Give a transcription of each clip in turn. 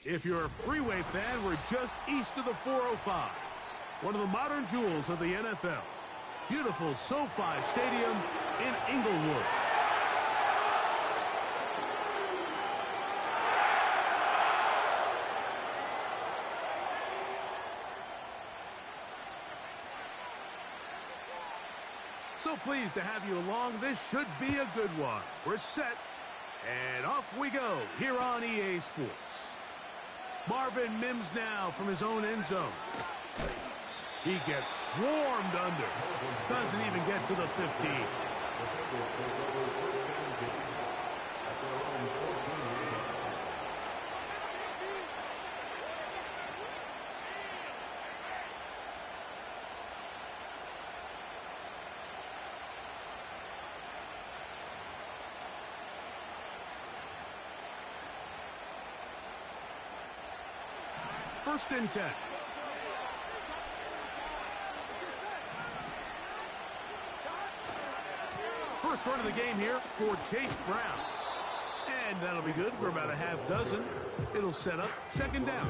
If you're a freeway fan, we're just east of the 405. One of the modern jewels of the NFL. Beautiful SoFi Stadium in Inglewood. So pleased to have you along. This should be a good one. We're set, and off we go here on EA Sports. Marvin Mims now from his own end zone. He gets swarmed under. Doesn't even get to the 15. First and 10. First run of the game here for Chase Brown. And that'll be good for about a half dozen. It'll set up second down.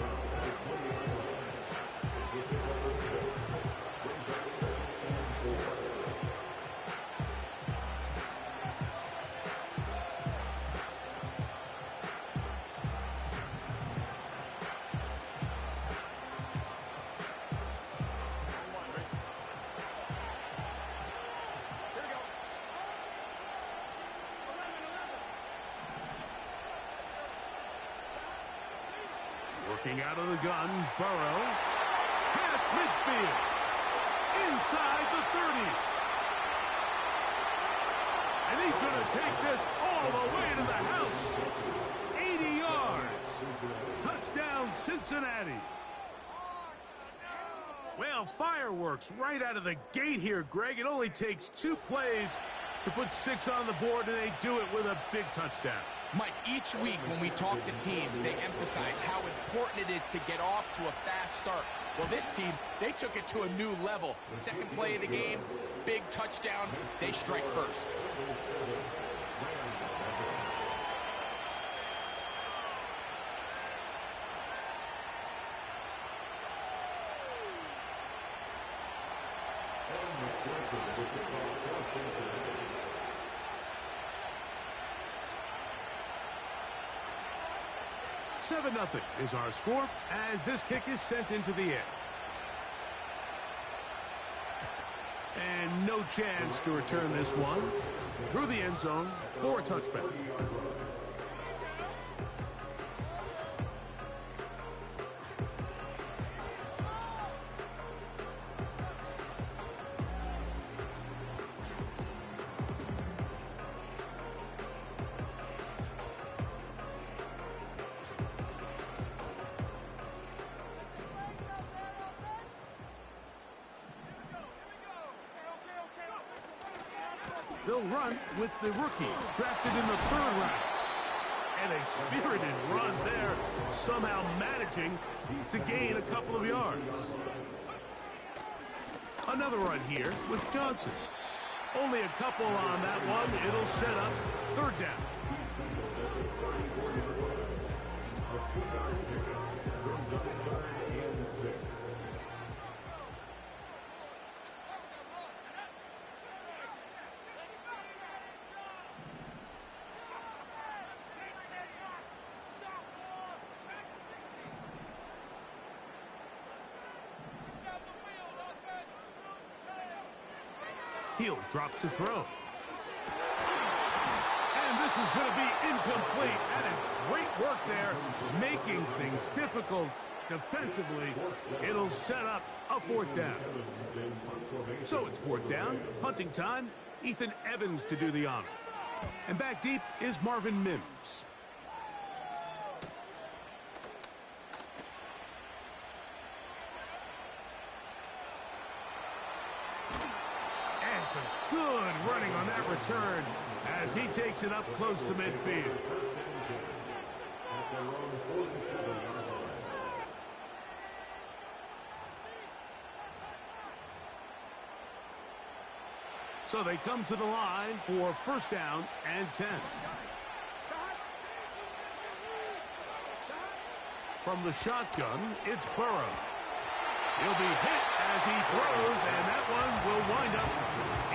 Working out of the gun, Burrow. Past midfield. Inside the 30. And he's going to take this all the way to the house. 80 yards. Touchdown, Cincinnati. Well, fireworks right out of the gate here, Greg. It only takes 2 plays to put 6 on the board, and they do it with a big touchdown. Mike, each week when we talk to teams, they emphasize how important it is to get off to a fast start. Well, this team, they took it to a new level. Second play of the game, big touchdown, they strike first. Seven 0 is our score as this kick is sent into the air. And no chance to return this one through the end zone for a touchback. They'll run with the rookie, drafted in the 3rd round. And a spirited run there, somehow managing to gain a couple of yards. Another run here with Johnson. Only a couple on that one. It'll set up 3rd down. He'll drop to throw. And this is going to be incomplete. That is great work there, making things difficult defensively. It'll set up a 4th down. So it's 4th down, punting time. Ethan Evans to do the honor. And back deep is Marvin Mims. Some good running on that return as he takes it up close to midfield. So they come to the line for 1st down and 10. From the shotgun, it's Burrow. He'll be hit as he throws, and that one will wind up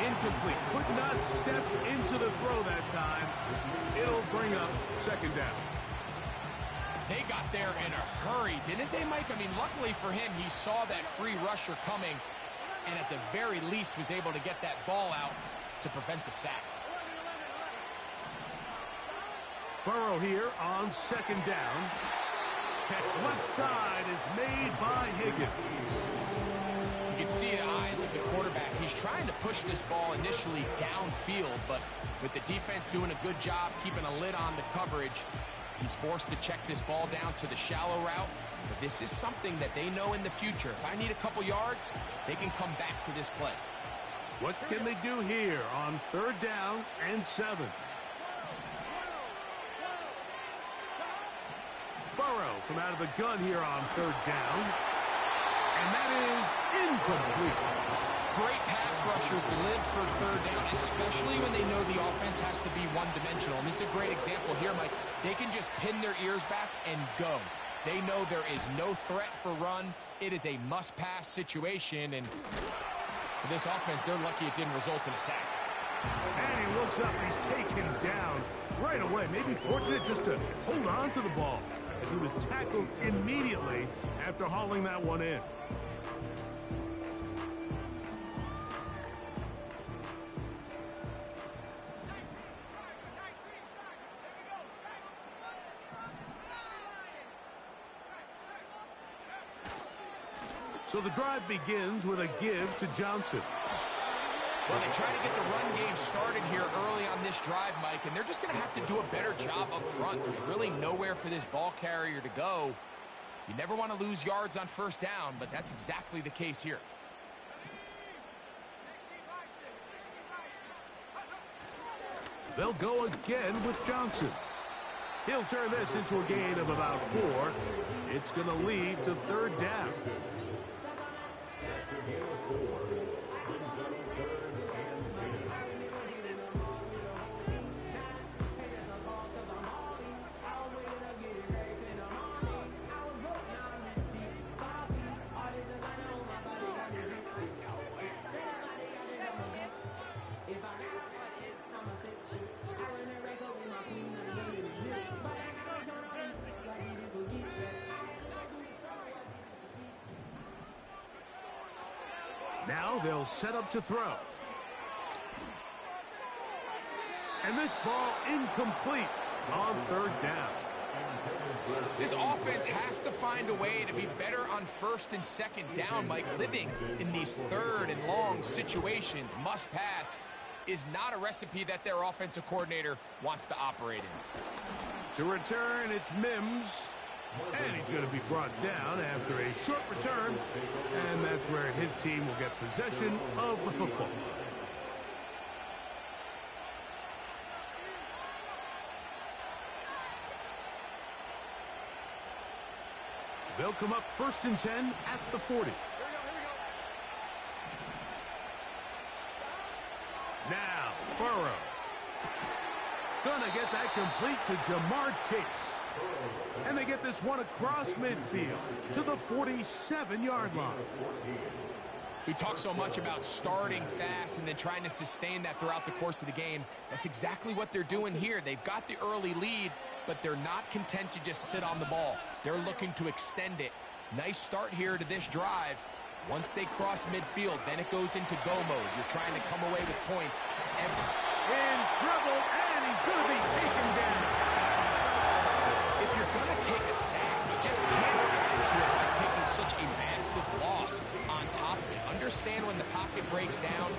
incomplete. Could not step into the throw that time. It'll bring up second down. They got there in a hurry, didn't they, Mike? I mean, luckily for him, he saw that free rusher coming, and at the very least was able to get that ball out to prevent the sack. Burrow here on second down. Catch left side is made by Higgins. You can see the eyes of the quarterback. He's trying to push this ball initially downfield, but with the defense doing a good job keeping a lid on the coverage, he's forced to check this ball down to the shallow route. But this is something that they know in the future. If I need a couple yards, they can come back to this play. What can they do here on third down and 7? Burrow from out of the gun here on third down. And that is incomplete. Great pass rushers live for third down, especially when they know the offense has to be one-dimensional. And this is a great example here, Mike. They can just pin their ears back and go. They know there is no threat for run. It is a must-pass situation, and for this offense, they're lucky it didn't result in a sack. And he looks up, and he's taken down right away. Maybe fortunate just to hold on to the ball as he was tackled immediately after hauling that one in. So the drive begins with a give to Johnson. Well, they try to get the run game started here early on this drive, Mike, and they're just going to have to do a better job up front. There's really nowhere for this ball carrier to go. You never want to lose yards on first down, but that's exactly the case here. They'll go again with Johnson. He'll turn this into a gain of about 4. It's going to lead to third down. Now they'll set up to throw. And this ball incomplete on third down. This offense has to find a way to be better on first and second down, Mike. Living in these third and long situations, must pass, is not a recipe that their offensive coordinator wants to operate in. To return, it's Mims. And he's going to be brought down after a short return. And that's where his team will get possession of the football. They'll come up first and 10 at the 40. Now, Burrow. Gonna get that complete to Jamar Chase. And they get this one across midfield to the 47-yard line. We talk so much about starting fast and then trying to sustain that throughout the course of the game. That's exactly what they're doing here. They've got the early lead, but they're not content to just sit on the ball. They're looking to extend it. Nice start here to this drive. Once they cross midfield, then it goes into go mode. You're trying to come away with points. In trouble, and he's going to be taken down. If you're going to take a sack, you just can't add to it by taking such a massive loss on top of it. Understand when the pocket breaks down,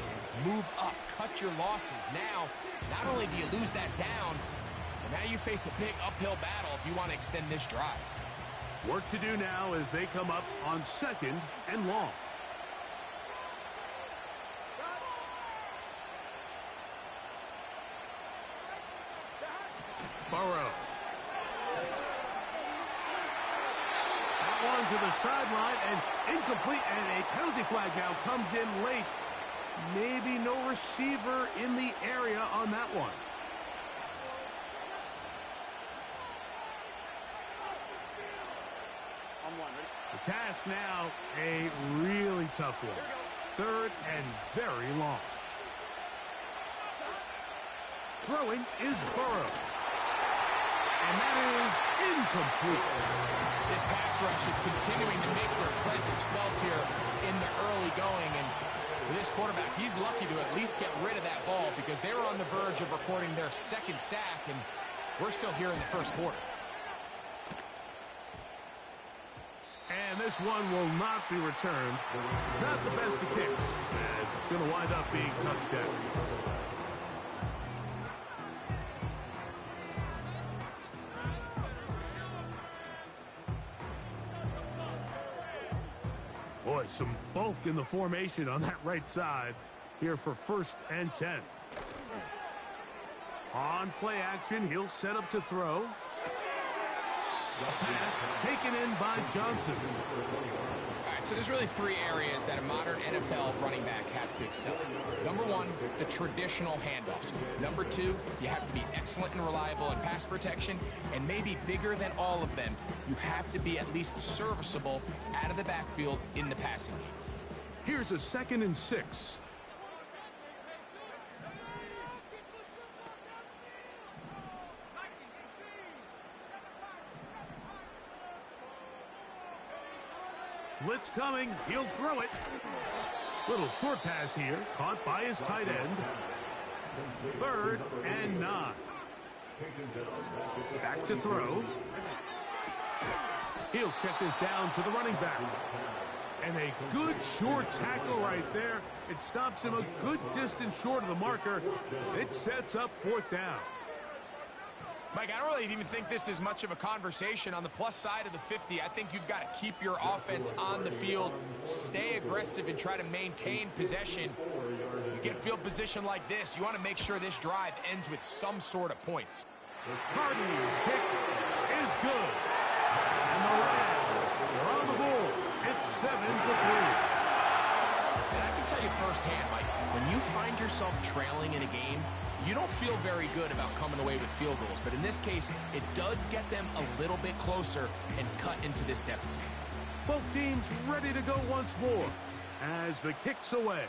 move up, cut your losses. Now, not only do you lose that down, but now you face a big uphill battle if you want to extend this drive. Work to do now as they come up on second and long. Burrow. That one to the sideline and incomplete, and a penalty flag now comes in late. Maybe no receiver in the area on that one. The task now, a really tough one. 3rd and very long. Throwing is Burrow. And that is incomplete. This pass rush is continuing to make their presence felt here in the early going. And for this quarterback, he's lucky to at least get rid of that ball because they were on the verge of recording their 2nd sack, and we're still here in the 1st quarter. And this one will not be returned. Not the best of kicks, as it's going to wind up being touchdown. Boy, some bulk in the formation on that right side here for 1st and 10. On play action, he'll set up to throw. The pass taken in by Johnson. All right, so there's really 3 areas that a modern NFL running back has to excel in. Number 1, the traditional handoffs. Number 2, you have to be excellent and reliable in pass protection. And maybe bigger than all of them, you have to be at least serviceable out of the backfield in the passing game. Here's a 2nd and 6. Blitz coming. He'll throw it. Little short pass here. Caught by his tight end. 3rd and 9. Back to throw. He'll check this down to the running back. And a good short tackle right there. It stops him a good distance short of the marker. It sets up 4th down. Mike, I don't really even think this is much of a conversation. On the plus side of the 50, I think you've got to keep your offense on the field, stay aggressive, and try to maintain possession. You get field position like this, you want to make sure this drive ends with some sort of points. Harden's kick is good. And the Rams are on the board. It's 7-3. And I can tell you firsthand, Mike, when you find yourself trailing in a game, you don't feel very good about coming away with field goals. But in this case, it does get them a little bit closer and cut into this deficit. Both teams ready to go once more as the kick's away.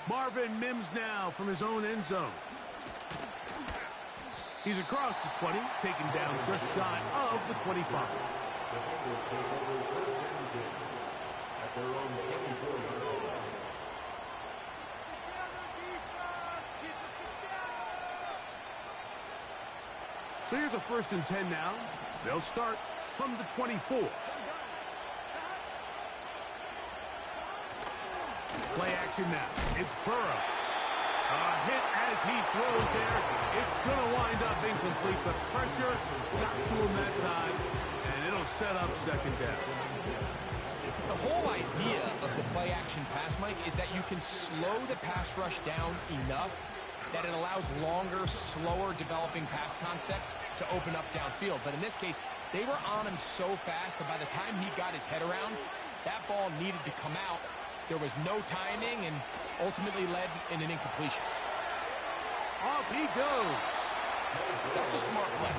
Marvin Mims now from his own end zone. He's across the 20, taken down just shy of the 25. So here's a 1st and 10 now. They'll start from the 24. Play action now. It's Burrow. A hit as he throws there. It's going to wind up incomplete. The pressure got to him that time, and it'll set up 2nd down. The whole idea of the play action pass, Mike, is that you can slow the pass rush down enough that it allows longer, slower developing pass concepts to open up downfield. But in this case, they were on him so fast that by the time he got his head around, that ball needed to come out. There was no timing and ultimately led in an incompletion. Off he goes. That's a smart play.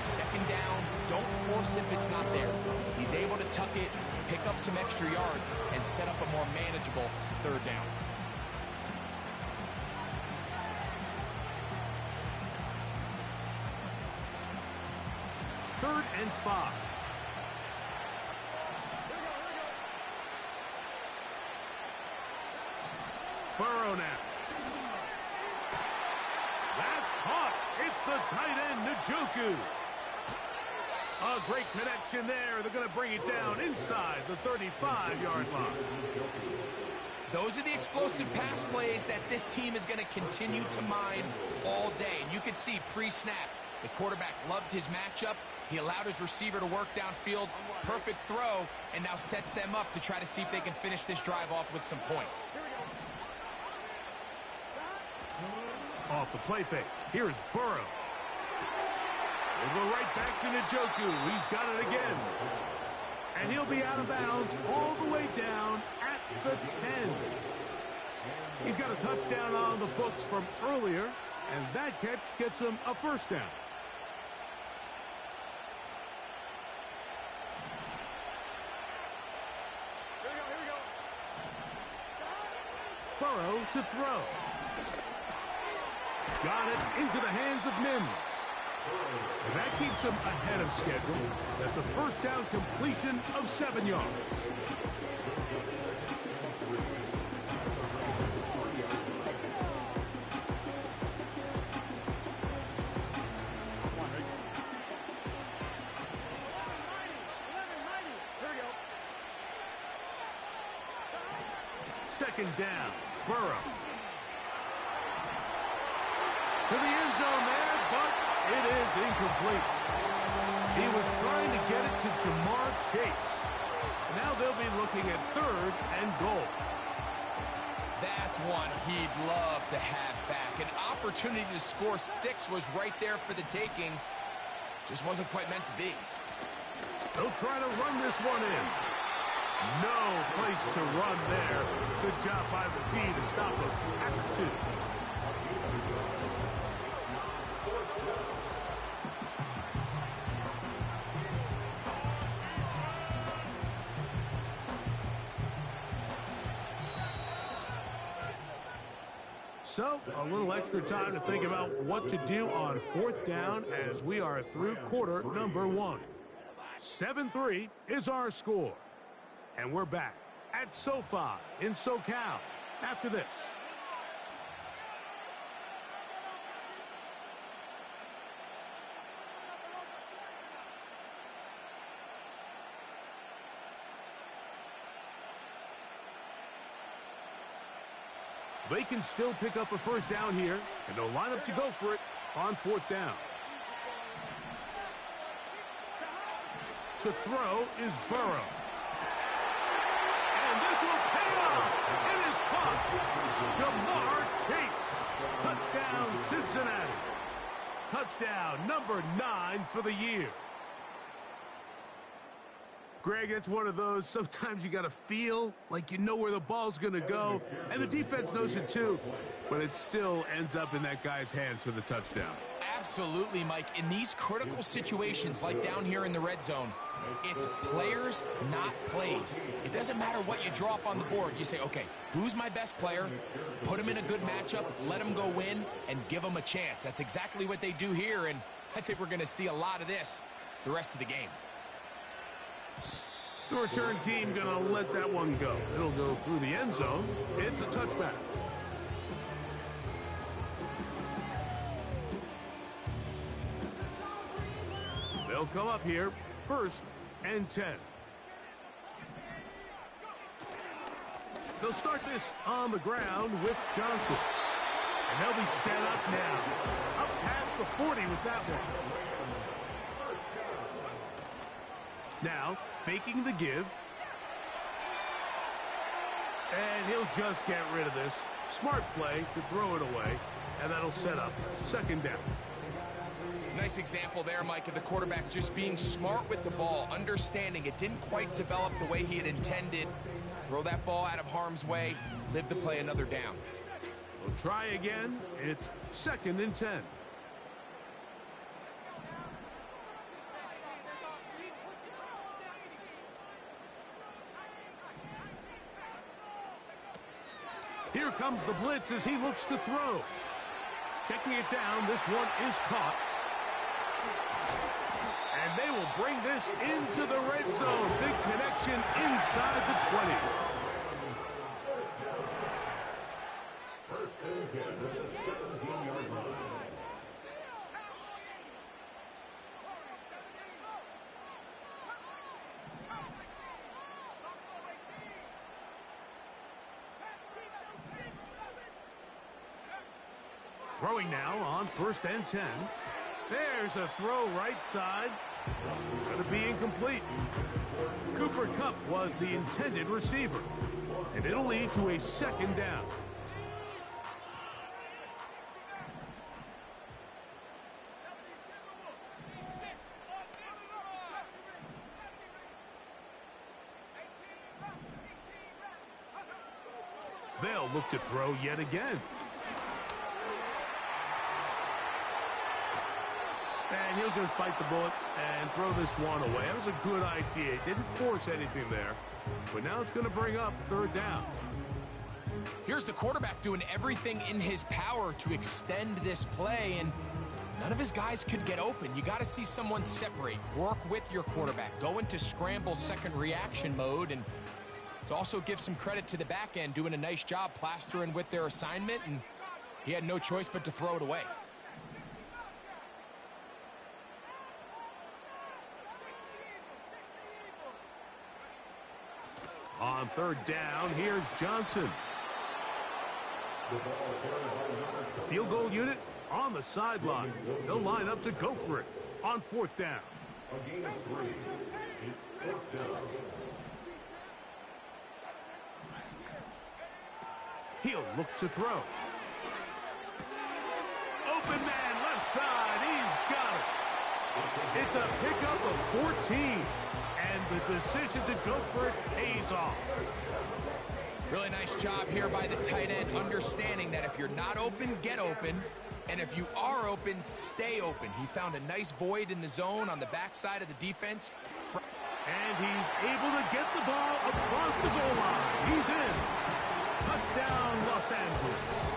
2nd down, don't force it if it's not there. He's able to tuck it, pick up some extra yards, and set up a more manageable 3rd down. Third and 5. Burrow now. That's caught. It's the tight end, Njoku. A great connection there. They're going to bring it down inside the 35-yard line. Those are the explosive pass plays that this team is going to continue to mine all day. And you can see pre-snap, the quarterback loved his matchup. He allowed his receiver to work downfield. Perfect throw, and now sets them up to try to see if they can finish this drive off with some points. Off the play fake. Here's Burrow. We'll go right back to Njoku. He's got it again. And he'll be out of bounds all the way down at the 10. He's got a touchdown on the books from earlier, and that catch gets him a 1st down. Burrow to throw. Got it into the hands of Mims. And that keeps him ahead of schedule. That's a first down completion of 7 yards. Second down, Burrow. To the end zone there, but it is incomplete. He was trying to get it to Jamar Chase. Now they'll be looking at 3rd and goal. That's one he'd love to have back. An opportunity to score 6 was right there for the taking. Just wasn't quite meant to be. They'll try to run this one in. No place to run there. Good job by the D to stop him at the 2. So, a little extra time to think about what to do on 4th down as we are through quarter number 1. 7-3 is our score. And we're back at SoFi in SoCal after this. They can still pick up a first down here, and they'll line up to go for it on 4th down. To throw is Burrow. And this will pay off. It is caught. Jamar Chase. Touchdown, Cincinnati. Touchdown number 9 for the year. Greg, it's one of those, sometimes you got to feel like you know where the ball's going to go, and the defense knows it too, but it still ends up in that guy's hands for the touchdown. Absolutely, Mike. In these critical situations, like down here in the red zone, it's players, not plays. It doesn't matter what you draw up on the board. You say, okay, who's my best player? Put him in a good matchup, let him go win, and give him a chance. That's exactly what they do here, and I think we're going to see a lot of this the rest of the game. The return team going to let that one go. It'll go through the end zone. It's a touchback. They'll come up here, 1st and 10. They'll start this on the ground with Johnson. And they'll be set up now. Up past the 40 with that one. Now, faking the give. And he'll just get rid of this. Smart play to throw it away. And that'll set up 2nd down. Nice example there, Mike, of the quarterback just being smart with the ball, understanding it didn't quite develop the way he had intended. Throw that ball out of harm's way, live to play another down. We'll try again. It's 2nd and 10. Here comes the blitz as he looks to throw. Checking it down, this one is caught. And they will bring this into the red zone. Big connection inside the 20. Throwing now on 1st and 10. There's a throw right side. It's going to be incomplete. Cooper Kupp was the intended receiver. And it'll lead to a 2nd down. They'll look to throw yet again. And he'll just bite the bullet and throw this one away. That was a good idea. Didn't force anything there. But now it's going to bring up 3rd down. Here's the quarterback doing everything in his power to extend this play, and none of his guys could get open. You got to see someone separate, work with your quarterback, go into scramble second reaction mode, and let's also give some credit to the back end doing a nice job plastering with their assignment, and he had no choice but to throw it away. On third down, here's Johnson. The field goal unit on the sideline. They'll line up to go for it on fourth down. He'll look to throw. Open man, left side. He's got it. It's a pickup of 14. And the decision to go for it pays off. Really nice job here by the tight end, understanding that if you're not open, get open. And if you are open, stay open. He found a nice void in the zone on the backside of the defense. And he's able to get the ball across the goal line. He's in. Touchdown, Los Angeles.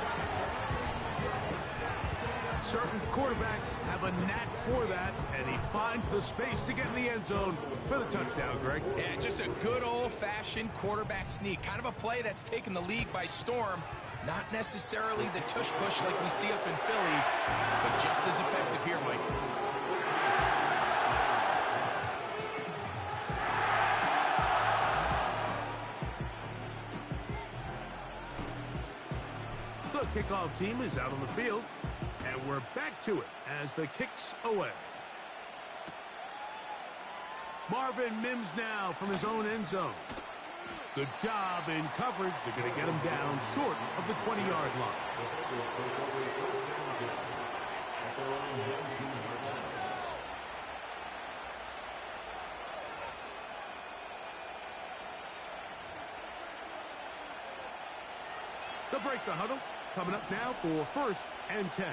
Certain quarterbacks have a knack for that, and he finds the space to get in the end zone for the touchdown, Greg. Yeah, just a good old-fashioned quarterback sneak. Kind of a play that's taken the league by storm. Not necessarily the tush-push like we see up in Philly, but just as effective here, Mike. The kickoff team is out on the field. And we're back to it as the kick's away. Marvin Mims now from his own end zone. Good job in coverage. They're going to get him down short of the 20-yard line. They'll break the huddle. Coming up now for first and 10.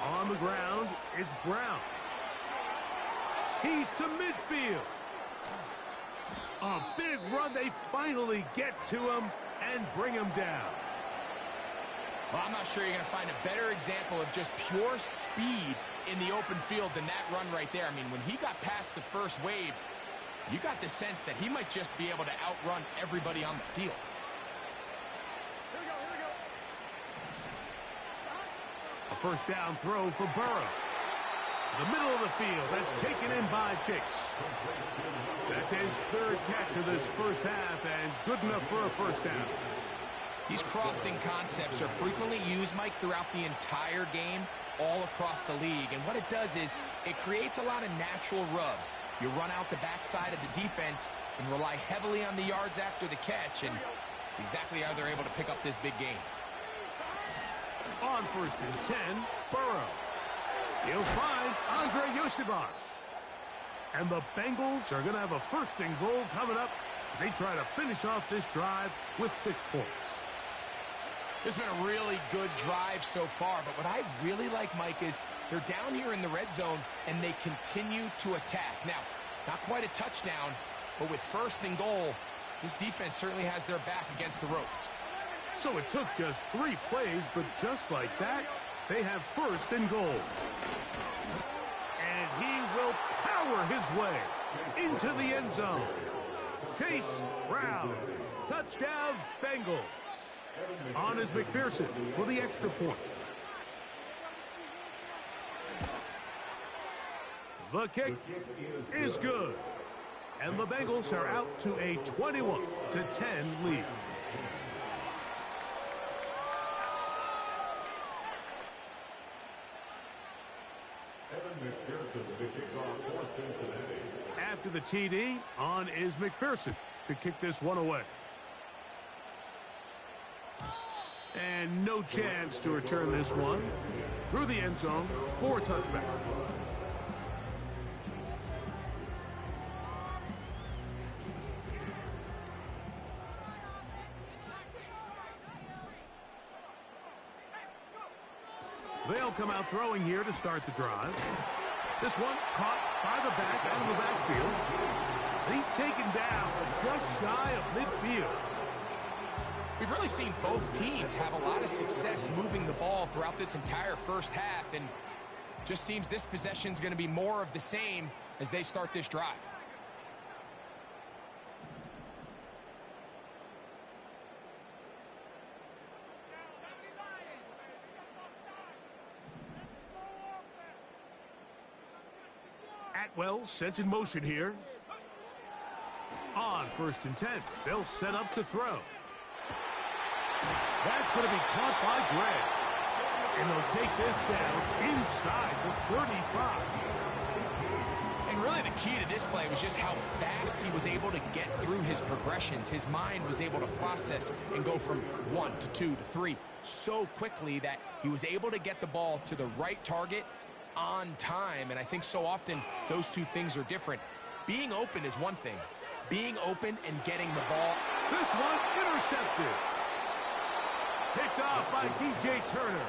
On the ground, it's Brown. He's to midfield. A big run. They finally get to him and bring him down. Well, I'm not sure you're going to find a better example of just pure speed in the open field than that run right there. I mean, when he got past the first wave, you got the sense that he might just be able to outrun everybody on the field. A first down throw for Burrow. To the middle of the field. That's taken in by Chase. That's his third catch of this first half, and good enough for a first down. These crossing concepts are frequently used, Mike, throughout the entire game, all across the league. And what it does is it creates a lot of natural rubs. You run out the backside of the defense and rely heavily on the yards after the catch, and it's exactly how they're able to pick up this big game. On first and 10, Burrow. He'll find Andre Yosibas. And the Bengals are going to have a first and goal coming up as they try to finish off this drive with 6 points. This has been a really good drive so far, but what I really like, Mike, is they're down here in the red zone, and they continue to attack. Now, not quite a touchdown, but with first and goal, this defense certainly has their back against the ropes. So it took just 3 plays, but just like that, they have first and goal. And he will power his way into the end zone. Chase Brown. Touchdown, Bengals. On is McPherson for the extra point. The kick is good. And the Bengals are out to a 21-10 lead. After the TD, on is McPherson to kick this one away. And no chance to return this one through the end zone for a touchback. They'll come out throwing here to start the drive. This one caught by the back out of the backfield. He's taken down just shy of midfield. We've really seen both teams have a lot of success moving the ball throughout this entire first half, and just seems this possession is going to be more of the same as they start this drive. Atwell sent in motion here. On 1st and 10, they'll set up to throw. That's going to be caught by Gray. And they'll take this down inside the 35. And really the key to this play was just how fast he was able to get through his progressions. His mind was able to process and go from 1 to 2 to 3 so quickly that he was able to get the ball to the right target on time. And I think so often those two things are different. Being open is one thing. Being open and getting the ball. This one intercepted. Picked off by DJ Turner.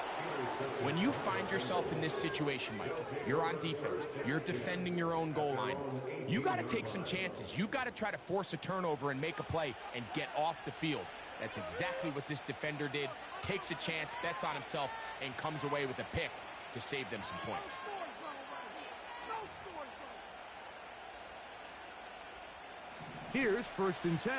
When you find yourself in this situation, Mike, you're on defense, you're defending your own goal line, you got to take some chances. You've got to try to force a turnover and make a play and get off the field. That's exactly what this defender did. Takes a chance, bets on himself, and comes away with a pick to save them some points. Here's 1st and 10.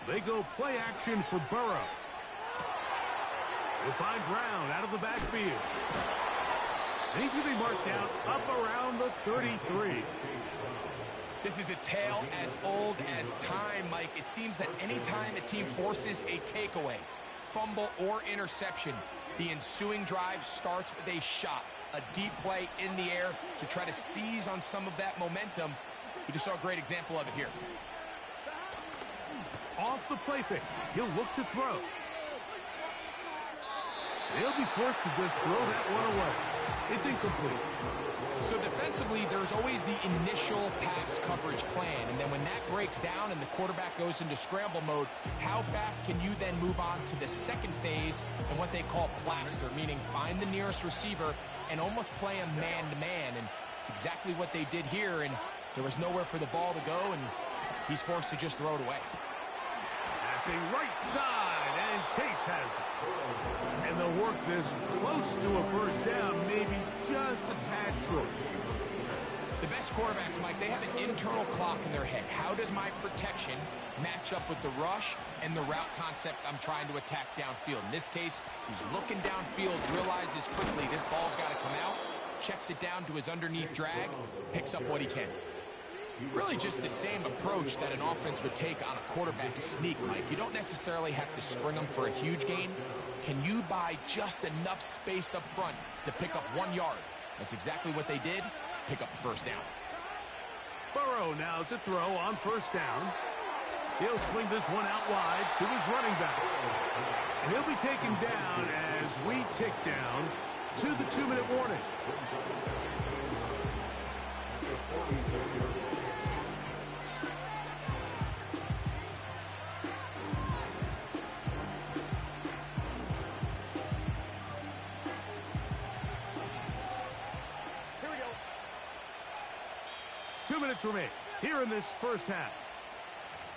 They go play action for Burrow. He'll find Brown out of the backfield. And he's going to be marked down up around the 33. This is a tale as old as time, Mike. It seems that anytime a team forces a takeaway, fumble, or interception, the ensuing drive starts with a shot, a deep play in the air to try to seize on some of that momentum. We just saw a great example of it here. Off the play fake, he'll look to throw. They'll be forced to just throw that one away. It's incomplete. So defensively, there's always the initial pass coverage plan, and then when that breaks down and the quarterback goes into scramble mode, how fast can you then move on to the second phase and what they call plaster, meaning find the nearest receiver and almost play him man-to-man, and it's exactly what they did here, and there was nowhere for the ball to go, and he's forced to just throw it away. Passing right side, and Chase has it. And they'll work this close to a first down, maybe just a tad short. The best quarterbacks, Mike, they have an internal clock in their head. How does my protection match up with the rush and the route concept I'm trying to attack downfield? In this case, he's looking downfield, realizes quickly this ball's got to come out, checks it down to his underneath drag, picks up what he can. Really just the same approach that an offense would take on a quarterback sneak, Mike. You don't necessarily have to spring them for a huge gain. Can you buy just enough space up front to pick up 1 yard? That's exactly what they did. Pick up the first down. Burrow now to throw on first down. He'll swing this one out wide to his running back. And he'll be taken down as we tick down to the 2-minute warning. Here we go. 2 minutes remain here in this first half.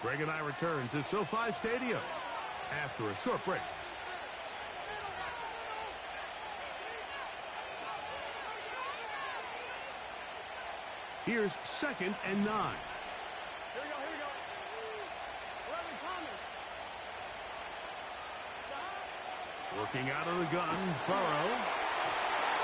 Greg and I return to SoFi Stadium after a short break. Here's 2nd and 9. Here we go, here we go. 11 coming. Working out of the gun, Burrow.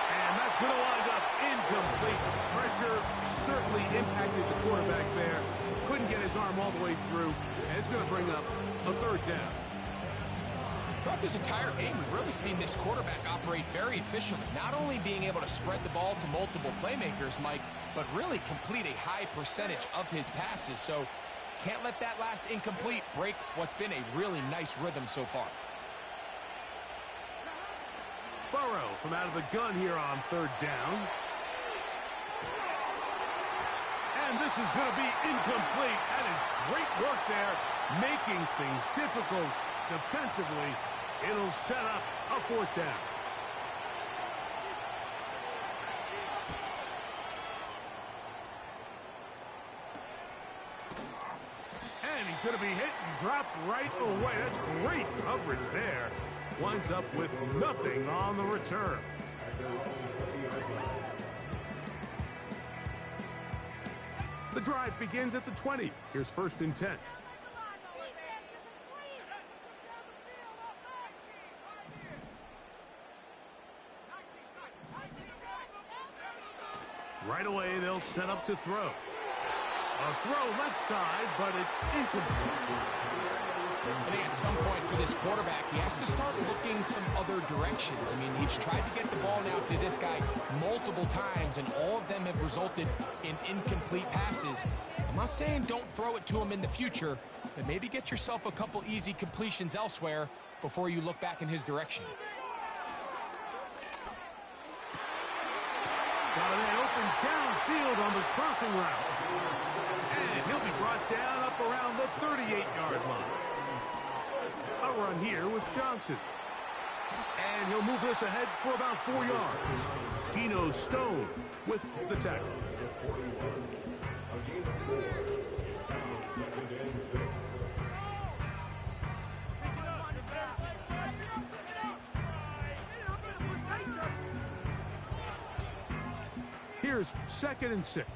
And that's going to wind up incomplete. Pressure certainly impacted the quarterback there. Couldn't get his arm all the way through, and it's going to bring up a 3rd down. Throughout this entire game, we've really seen this quarterback operate very efficiently, not only being able to spread the ball to multiple playmakers, Mike, but really complete a high percentage of his passes. So can't let that last incomplete break what's been a really nice rhythm so far. Burrow from out of the gun here on 3rd down. And this is going to be incomplete. That is great work there, making things difficult defensively. It'll set up a fourth down. And he's going to be hit and dropped right away. That's great coverage there. Winds up with nothing on the return. The drive begins at the 20. Here's 1st and 10. Right away, they'll set up to throw. A throw left side, but it's incomplete. I think at some point for this quarterback, he has to start looking some other directions. I mean, he's tried to get the ball now to this guy multiple times, and all of them have resulted in incomplete passes. I'm not saying don't throw it to him in the future, but maybe get yourself a couple easy completions elsewhere before you look back in his direction. Got a man open downfield on the crossing route. And he'll be brought down up around the 38-yard line. A run here with Johnson. And he'll move this ahead for about 4 yards. Geno Stone with the tackle. Here's 2nd and 6.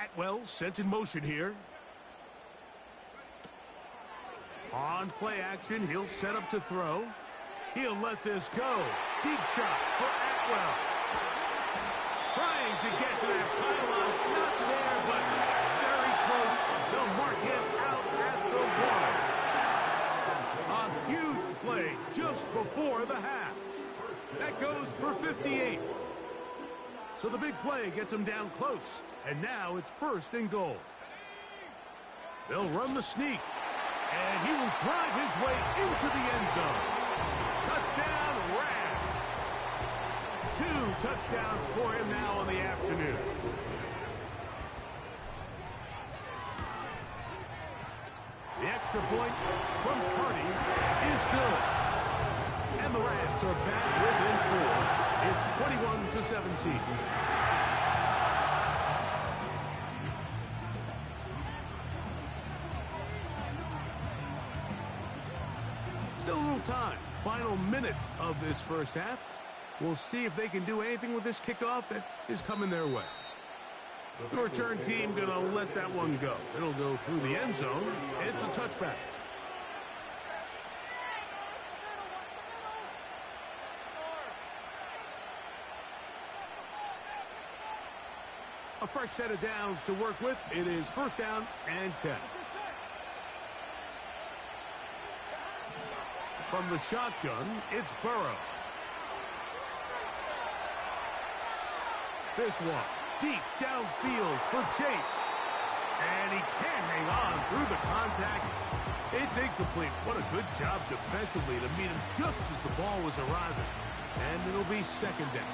Atwell sent in motion here. On play action, he'll set up to throw. He'll let this go. Deep shot for Atwell. Trying to get to that pylon. Not there, but very close. They'll mark him out at the 1. A huge play just before the half. That goes for 58. So the big play gets him down close. And now it's 1st and goal. They'll run the sneak. And he will drive his way into the end zone. Touchdown, Rams. 2 touchdowns for him now on the afternoon. The extra point from Carney is good. And the Rams are back within 4. It's 21-17. Still a little time. Final minute of this first half. We'll see if they can do anything with this kickoff that is coming their way. The return team going to let that one go. It'll go through the end zone. It's a touchback. A fresh set of downs to work with. It is 1st down and 10. From the shotgun, it's Burrow. This one, deep downfield for Chase. And he can't hang on through the contact. It's incomplete. What a good job defensively to meet him just as the ball was arriving. And it'll be 2nd down.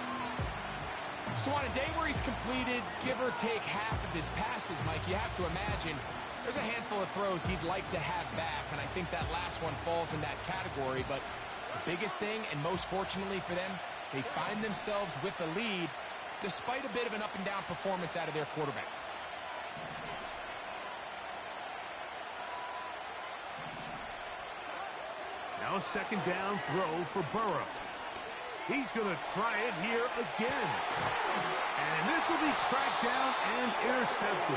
So on a day where he's completed, give or take half of his passes, Mike, you have to imagine there's a handful of throws he'd like to have back, and I think that last one falls in that category. But the biggest thing, and most fortunately for them, they find themselves with a lead despite a bit of an up-and-down performance out of their quarterback. Now a 2nd down throw for Burrow. He's going to try it here again. And this will be tracked down and intercepted.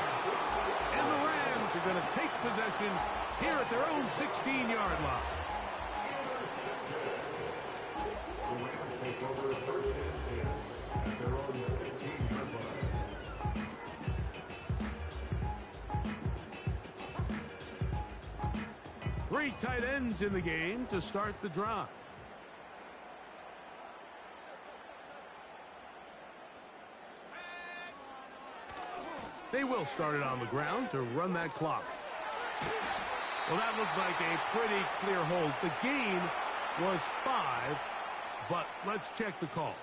And the Rams are going to take possession here at their own 16-yard line. Three tight ends in the game to start the drive. They will start it on the ground to run that clock. Well, that looked like a pretty clear hold. The gain was 5, but let's check the call.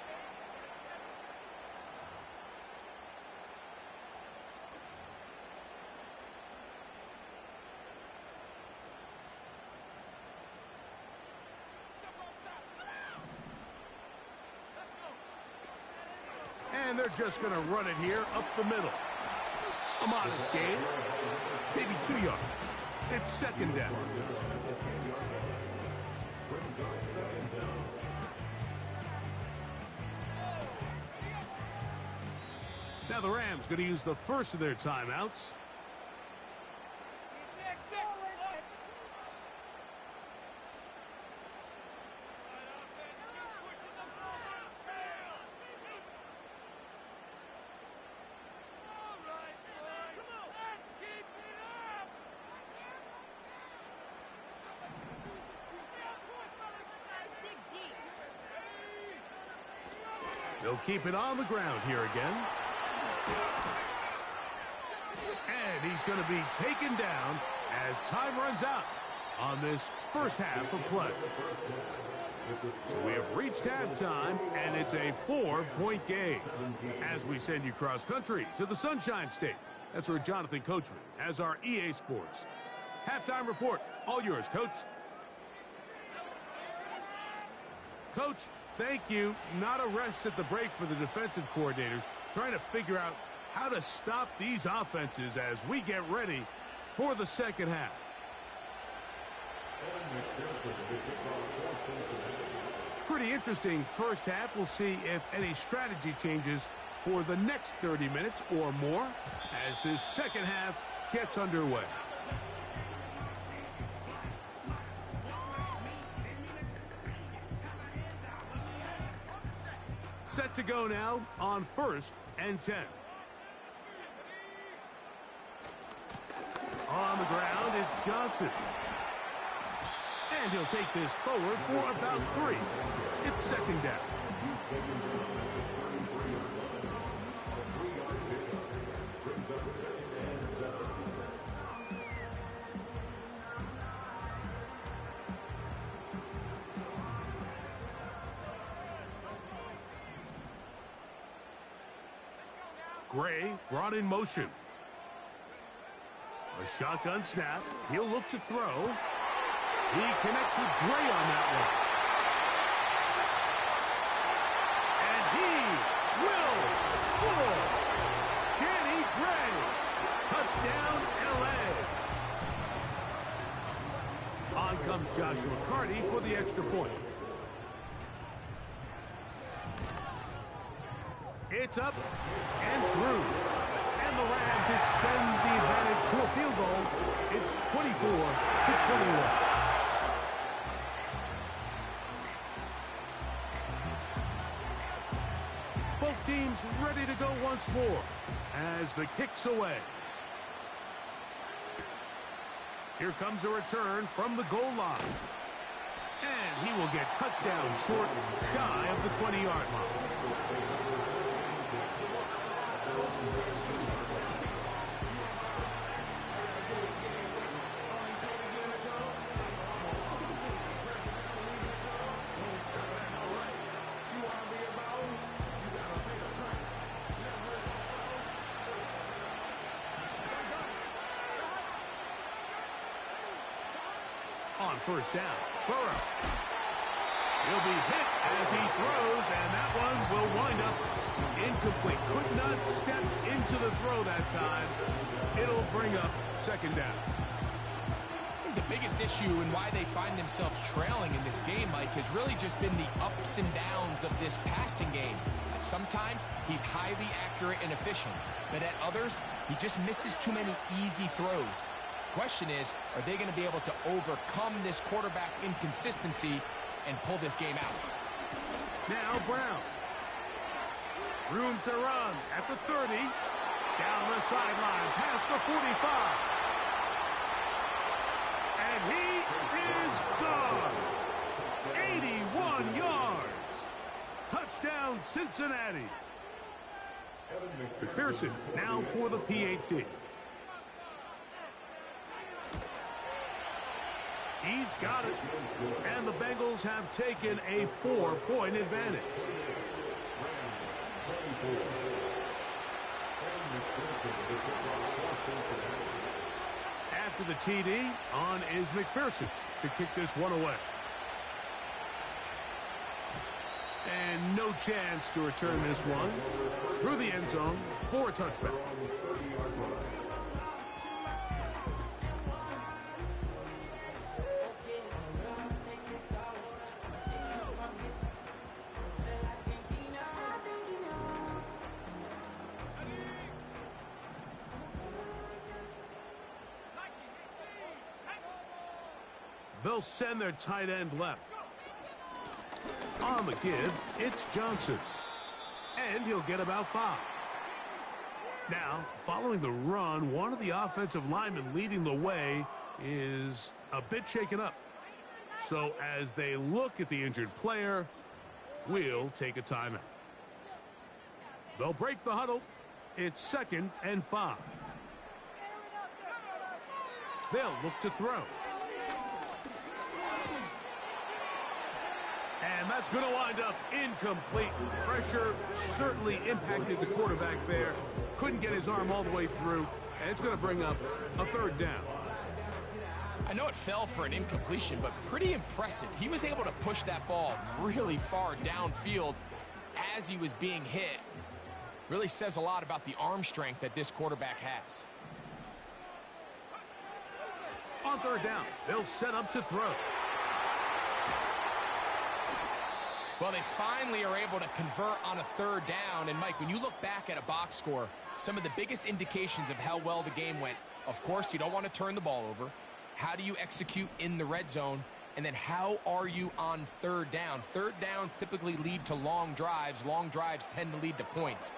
And they're just going to run it here up the middle. A modest gain. Maybe 2 yards. It's second down. Now the Rams going to use the first of their timeouts. They'll keep it on the ground here again. And he's going to be taken down as time runs out on this first half of play. So we have reached halftime, and it's a 4-point game as we send you cross-country to the Sunshine State. That's where Jonathan Coachman has our EA Sports halftime report. All yours, Coach. Coach, thank you. Not a rest at the break for the defensive coordinators, trying to figure out how to stop these offenses as we get ready for the second half. Pretty interesting first half. We'll see if any strategy changes for the next 30 minutes or more as this second half gets underway. Set to go now on 1st and 10. On the ground, it's Johnson. And he'll take this forward for about 3. It's second down. Gray brought in motion. A shotgun snap. He'll look to throw. He connects with Gray on that one. And he will score. Danny Gray. Touchdown, L.A. On comes Joshua Carty for the extra point. It's up and through. And the Rams extend the advantage to a field goal. It's 24-21. Both teams ready to go once more as the kick's away. Here comes a return from the goal line. And he will get cut down short, shy of the 20-yard line. On first down, Burrow. He'll be hit as he throws, and that one will wind up incomplete. Could not step into the throw that time. It'll bring up second down. I think the biggest issue and why they find themselves trailing in this game, Mike, has really just been the ups and downs of this passing game. Sometimes he's highly accurate and efficient, but at others, he just misses too many easy throws. Question is, are they going to be able to overcome this quarterback inconsistency and pull this game out? Now Brown. Room to run at the 30. Down the sideline, past the 45. And he is gone. 81 yards. Touchdown, Cincinnati. McPherson now for the PAT. He's got it. And the Bengals have taken a 4-point advantage. After the TD, on is McPherson to kick this one away. And no chance to return this one through the end zone for a touchback. They'll send their tight end left. On the give, it's Johnson. And he'll get about 5. Now, following the run, one of the offensive linemen leading the way is a bit shaken up. So as they look at the injured player, we'll take a timeout. They'll break the huddle. It's 2nd and 5. They'll look to throw. And that's going to wind up incomplete. Pressure certainly impacted the quarterback there. Couldn't get his arm all the way through. And it's going to bring up a 3rd down. I know it fell for an incompletion, but pretty impressive. He was able to push that ball really far downfield as he was being hit. Really says a lot about the arm strength that this quarterback has. On 3rd down, they'll set up to throw. Well, they finally are able to convert on a 3rd down. And, Mike, when you look back at a box score, some of the biggest indications of how well the game went, of course, you don't want to turn the ball over. How do you execute in the red zone? And then how are you on 3rd down? 3rd downs typically lead to long drives. Long drives tend to lead to points.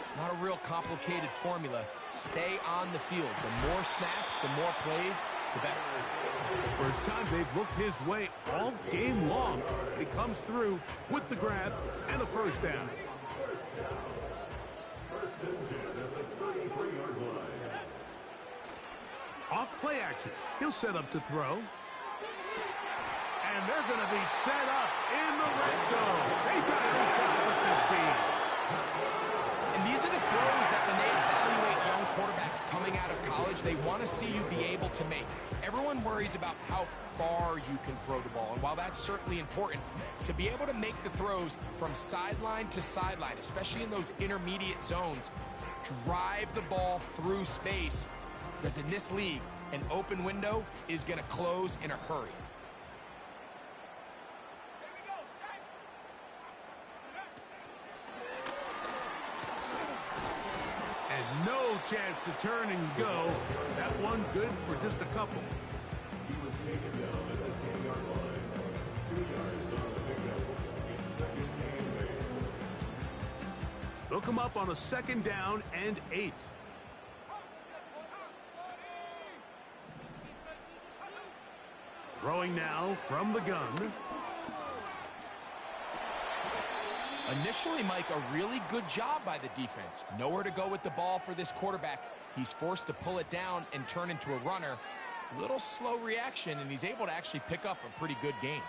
It's not a real complicated formula. Stay on the field. The more snaps, the more plays, the better. First time they've looked his way all game long. He comes through with the grab and a 1st down. Off play action. He'll set up to throw. And they're going to be set up in the red zone. They got it inside the 15. And these are the throws that when they evaluate young quarterbacks coming out of college, they want to see you be able to make. Everyone worries about how far you can throw the ball. And while that's certainly important, to be able to make the throws from sideline to sideline, especially in those intermediate zones, drive the ball through space. Because in this league, an open window is going to close in a hurry. And no chance to turn and go. That one good for just a couple. He was taken down at the 10-yard line. 2 yards on the pickup. It's 2nd and 8. They'll come up on a 2nd down and 8. Throwing now from the gun. Initially, Mike, a really good job by the defense. Nowhere to go with the ball for this quarterback. He's forced to pull it down and turn into a runner. Little slow reaction, and he's able to actually pick up a pretty good gain.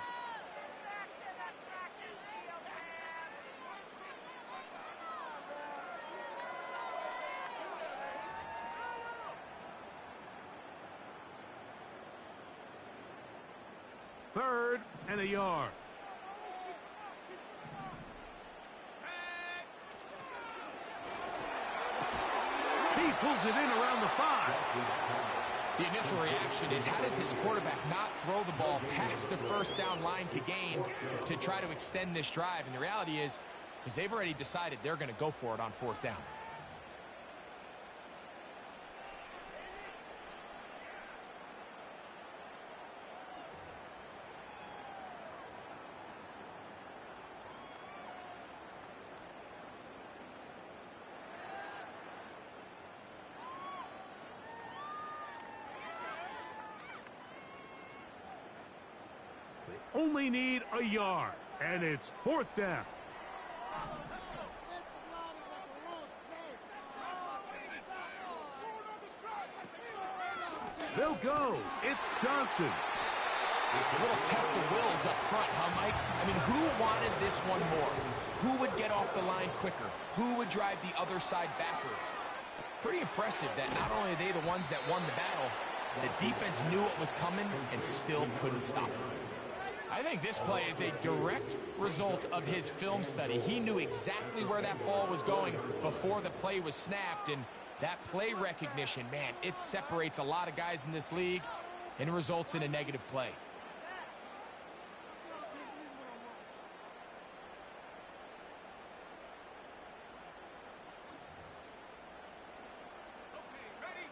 Third and a yard. He pulls it in around the 5. The initial reaction is, how does this quarterback not throw the ball past the 1st down line to gain to try to extend this drive? And the reality is, because they've already decided they're going to go for it on 4th down. Only need a yard, and it's 4th down. They'll go. It's Johnson. A little test of wills up front, huh, Mike? I mean, who wanted this one more? Who would get off the line quicker? Who would drive the other side backwards? Pretty impressive that not only are they the ones that won the battle, the defense knew what was coming and still couldn't stop it. I think this play is a direct result of his film study. He knew exactly where that ball was going before the play was snapped, and that play recognition, man, it separates a lot of guys in this league and results in a negative play.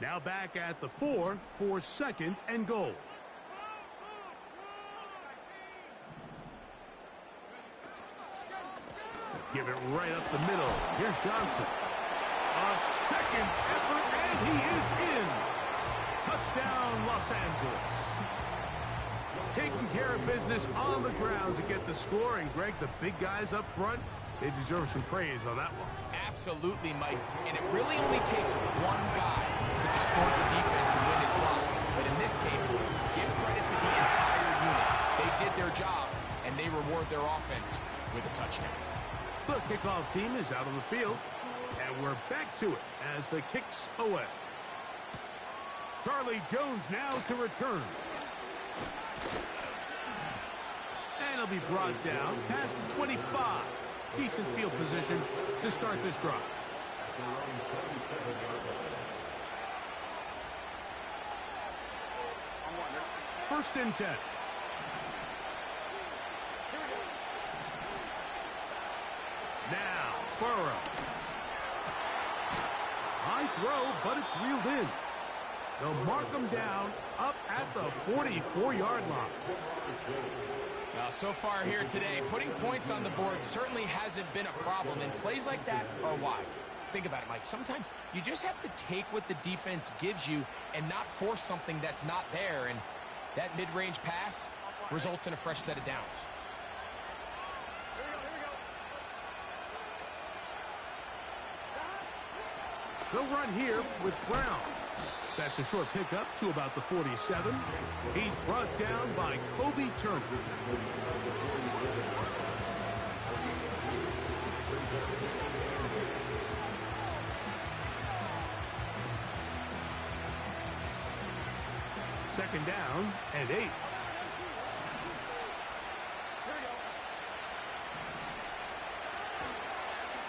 Now back at the 4 for 2nd and goal. Give it right up the middle. Here's Johnson. A second effort, and he is in. Touchdown, Los Angeles. Taking care of business on the ground to get the score. And, Greg, the big guys up front, they deserve some praise on that one. Absolutely, Mike. And it really only takes one guy to distort the defense and win his block. But in this case, give credit to the entire unit. They did their job, and they reward their offense with a touchdown. The kickoff team is out on the field, and we're back to it as the kick's away. Charlie Jones now to return. And he'll be brought down past the 25. Decent field position to start this drive. 1st and 10. Now, Burrow. High throw, but it's reeled in. They'll mark him down up at the 44-yard line. Now, so far here today, putting points on the board certainly hasn't been a problem, and plays like that are why. Think about it, Mike. Sometimes you just have to take what the defense gives you and not force something that's not there, and that mid-range pass results in a fresh set of downs. They'll run here with Brown. That's a short pickup to about the 47. He's brought down by Kobe Turner. Second down and 8.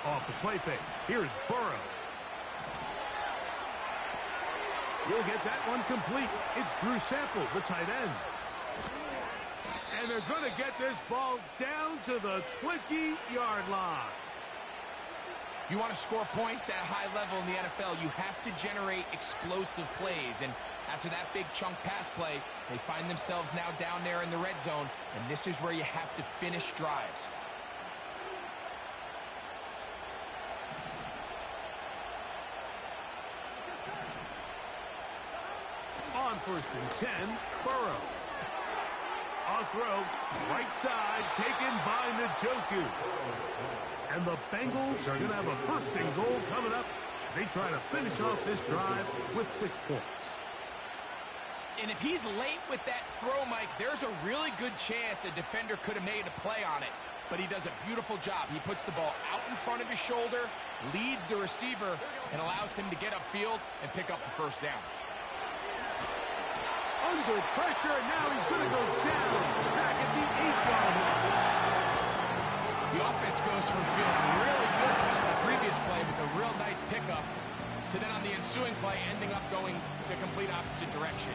Off the play fake. Here's Burrow. He'll get that one complete. It's Drew Sample, the tight end. And they're going to get this ball down to the 20-yard line. If you want to score points at a high level in the NFL, you have to generate explosive plays. And after that big chunk pass play, they find themselves now down there in the red zone. And this is where you have to finish drives. On 1st and 10, Burrow. A throw, right side, taken by Njoku. And the Bengals are going to have a 1st and goal coming up. They try to finish off this drive with 6 points. And if he's late with that throw, Mike, there's a really good chance a defender could have made a play on it. But he does a beautiful job. He puts the ball out in front of his shoulder, leads the receiver, and allows him to get upfield and pick up the 1st down. Under pressure, and now he's going to go down back at the 8-yard line. The offense goes from feeling really good about the previous play with a real nice pickup to then on the ensuing play ending up going the complete opposite direction.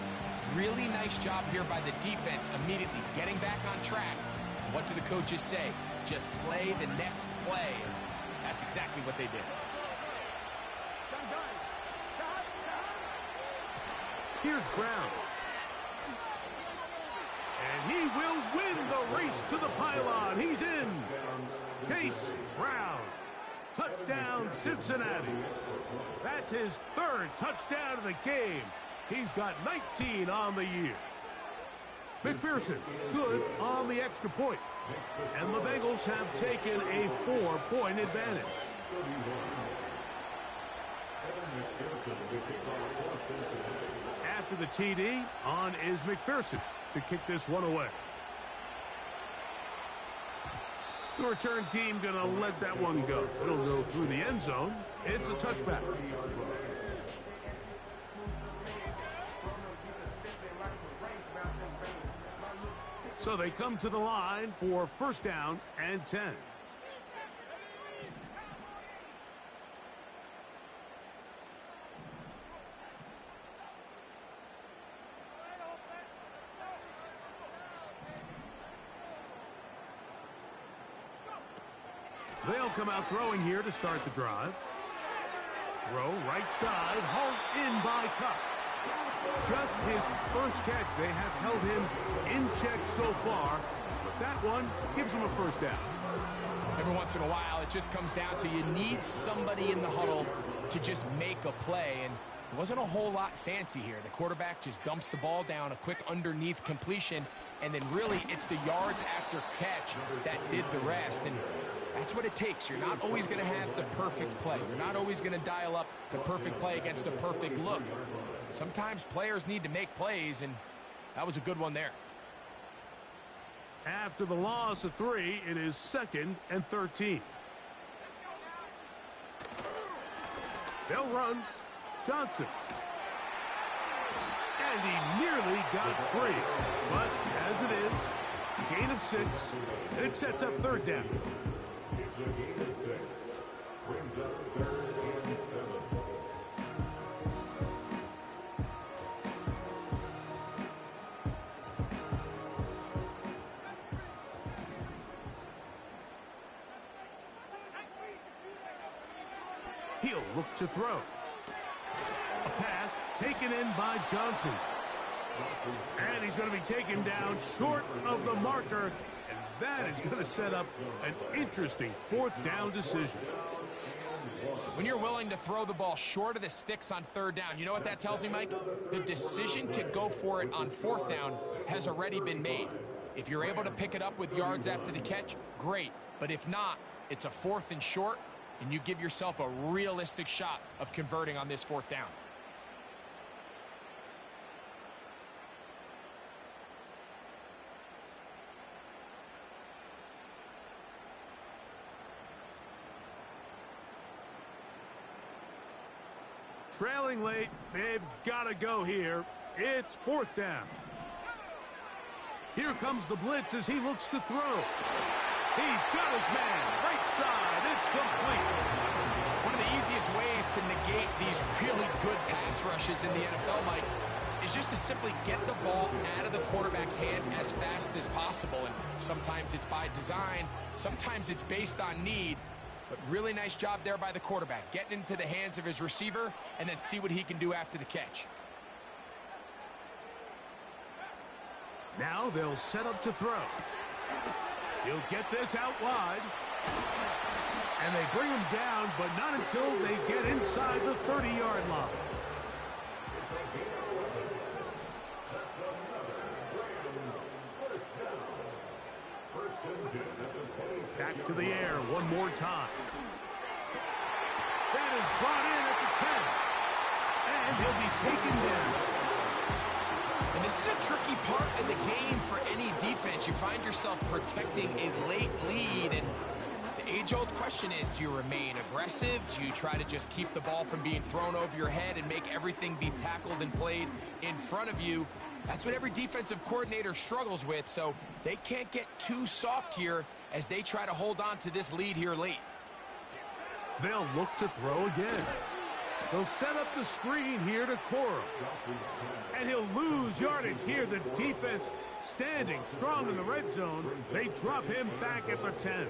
Really nice job here by the defense immediately getting back on track. What do the coaches say? Just play the next play. That's exactly what they did. Here's Brown. And he will win the race to the pylon. He's in. Chase Brown. Touchdown, Cincinnati. That's his 3rd touchdown of the game. He's got 19 on the year. McPherson, good on the extra point. And the Bengals have taken a 4-point advantage. After the TD, on is McPherson to kick this one away. The return team going to let that one go. It'll go through the end zone. It's a touchback. So they come to the line for first down and 10. They'll come out throwing here to start the drive. Throw right side, hauled in by Cup. Just his first catch. They have held him in check so far, but that one gives him a first down. Every once in a while, it just comes down to you need somebody in the huddle to just make a play, and it wasn't a whole lot fancy here. The quarterback just dumps the ball down, a quick underneath completion, and then really it's the yards after catch that did the rest, and that's what it takes. You're not always going to have the perfect play. You're not always going to dial up the perfect play against the perfect look. Sometimes players need to make plays, and that was a good one there. After the loss of 3, it is 2nd and 13. They'll run. Johnson. And he nearly got free. But as it is, gain of 6, and it sets up 3rd down. It's a gain of 6. Brings up 3rd and 7. He'll look to throw. A pass taken in by Johnson. And he's going to be taken down short of the marker. And that is going to set up an interesting 4th down decision. When you're willing to throw the ball short of the sticks on 3rd down, you know what that tells me, Mike? The decision to go for it on 4th down has already been made. If you're able to pick it up with yards after the catch, great. But if not, it's a 4th and short, and you give yourself a realistic shot of converting on this 4th down. Trailing late, they've got to go here. It's 4th down. Here comes the blitz as he looks to throw. He's got his man. Right side. It's complete. One of the easiest ways to negate these really good pass rushes in the NFL, Mike, is just to simply get the ball out of the quarterback's hand as fast as possible. And sometimes it's by design. Sometimes it's based on need. But really nice job there by the quarterback, getting into the hands of his receiver and then see what he can do after the catch. Now they'll set up to throw. He'll get this out wide. And they bring him down, but not until they get inside the 30-yard line. Back to the air one more time. That is brought in at the 10. And he'll be taken down. And this is a tricky part of the game for any defense. You find yourself protecting a late lead, and the age-old question is, do you remain aggressive? Do you try to just keep the ball from being thrown over your head and make everything be tackled and played in front of you? That's what every defensive coordinator struggles with, so they can't get too soft here as they try to hold on to this lead here late. They'll look to throw again. They'll set up the screen here to Cora. And he'll lose yardage here. The defense standing strong in the red zone. They drop him back at the 10.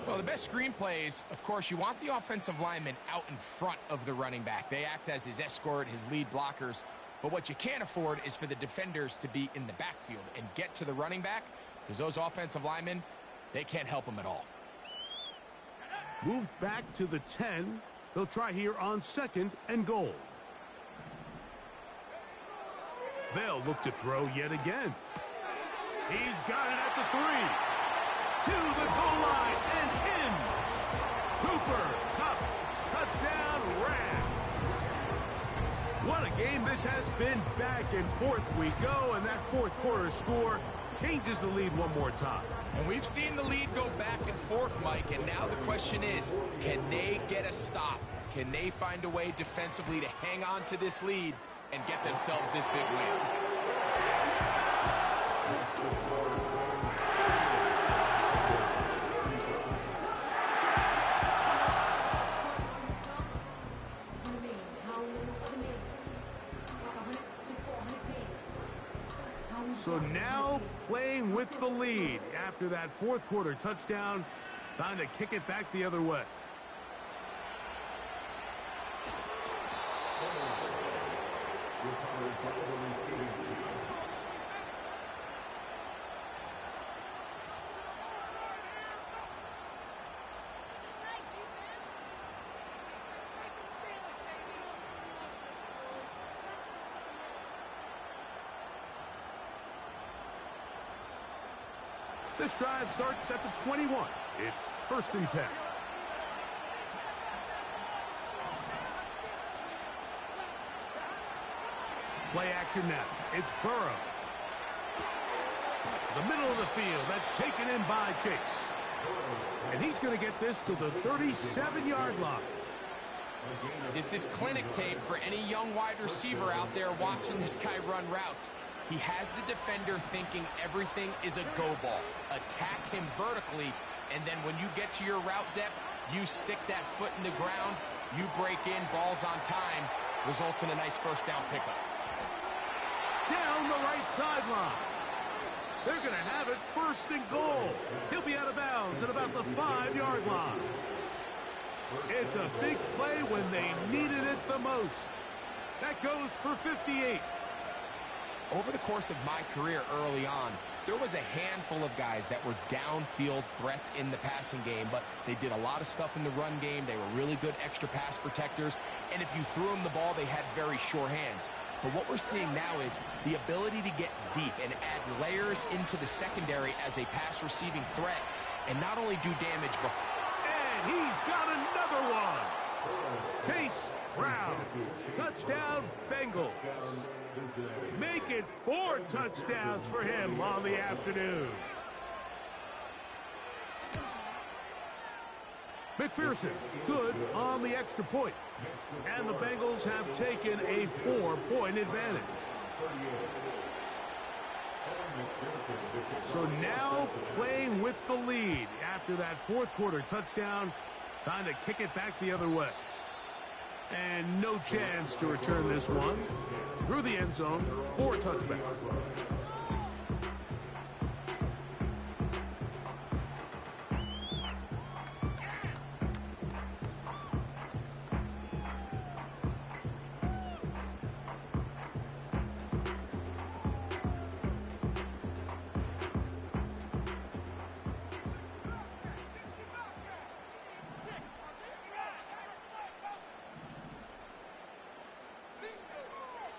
Well, the best screen plays, of course, you want the offensive lineman out in front of the running back. They act as his escort, his lead blockers. But what you can't afford is for the defenders to be in the backfield and get to the running back, because those offensive linemen, they can't help them at all. Moved back to the 10. They'll try here on 2nd and goal. They'll look to throw yet again. He's got it at the 3. To the goal line and in. Cooper, Cup, touchdown, Rams. What a game this has been. Back and forth we go, and that 4th quarter score changes the lead one more time. And we've seen the lead go back and forth, Mike, and now the question is, can they get a stop? Can they find a way defensively to hang on to this lead and get themselves this big win? So now playing with the lead after that fourth quarter touchdown. Time to kick it back the other way. This drive starts at the 21. It's 1st and 10. Play action now. It's Burrow. The middle of the field. That's taken in by Chase. And he's going to get this to the 37-yard line. This is clinic tape for any young wide receiver out there watching this guy run routes. He has the defender thinking everything is a go ball. Attack him vertically, and then when you get to your route depth, you stick that foot in the ground, you break in, balls on time, results in a nice first down pickup. Down the right sideline. They're going to have it 1st and goal. He'll be out of bounds at about the 5-yard line. It's a big play when they needed it the most. That goes for 58. Over the course of my career early on, there was a handful of guys that were downfield threats in the passing game, but they did a lot of stuff in the run game. They were really good extra pass protectors, and if you threw them the ball, they had very sure hands. But what we're seeing now is the ability to get deep and add layers into the secondary as a pass receiving threat, and not only do damage before. And he's got another one. Chase Brown. Touchdown, Bengals. Make it 4 touchdowns for him on the afternoon. McPherson, good on the extra point. And the Bengals have taken a 4-point advantage. So now playing with the lead after that fourth quarter touchdown. Time to kick it back the other way. And no chance to return this one. Through the end zone for a touchback.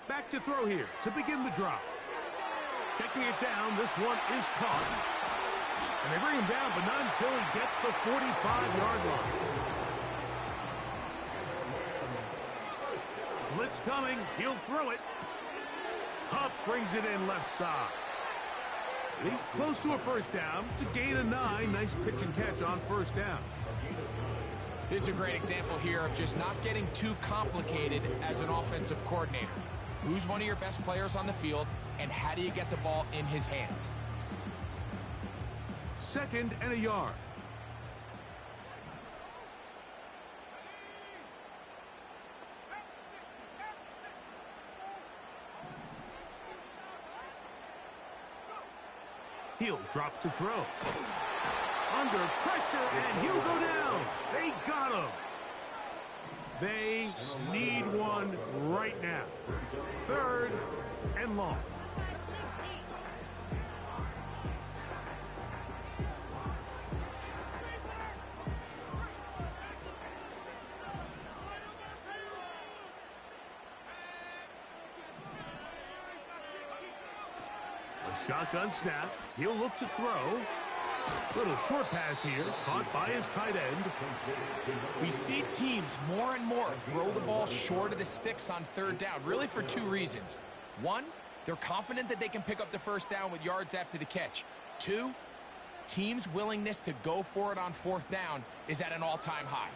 Back to throw here to begin the drive. Checking it down, this one is caught. And they bring him down, but not until he gets the 45-yard line. Blitz coming, he'll throw it. Hupp brings it in left side. He's close to a first down to gain a 9. Nice pitch and catch on first down. This is a great example here of just not getting too complicated as an offensive coordinator. Who's one of your best players on the field, and how do you get the ball in his hands? 2nd and a yard. He'll drop to throw. Under pressure, and he'll go down. They got him. They need one right now. 3rd and long. A shotgun snap. He'll look to throw. Little short pass here, caught by his tight end. We see teams more and more throw the ball short of the sticks on 3rd down, really for 2 reasons. 1, they're confident that they can pick up the first down with yards after the catch. 2, teams' willingness to go for it on 4th down is at an all-time high.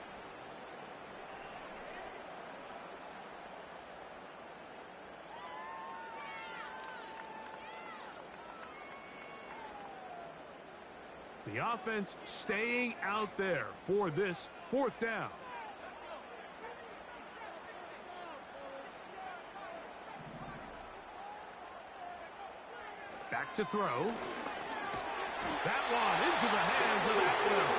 The offense staying out there for this fourth down. Back to throw. That one into the hands of Atwell.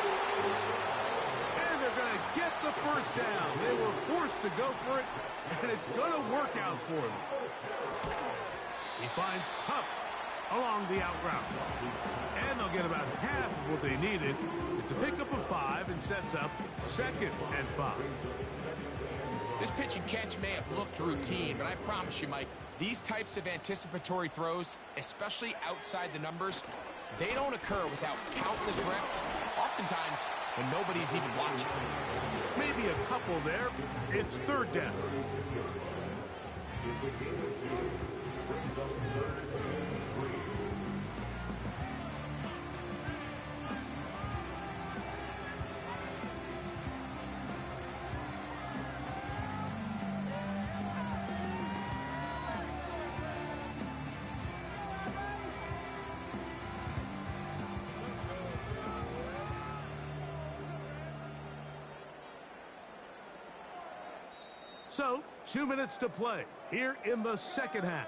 And they're going to get the first down. They were forced to go for it, and it's going to work out for them. He finds Hupp along the out route. And they'll get about half of what they needed. It's a pickup of 5 and sets up 2nd and 5. This pitch and catch may have looked routine, but I promise you, Mike, these types of anticipatory throws, especially outside the numbers, they don't occur without countless reps, oftentimes when nobody's even watching. Maybe a couple there. It's 3rd down. So, 2 minutes to play here in the second half.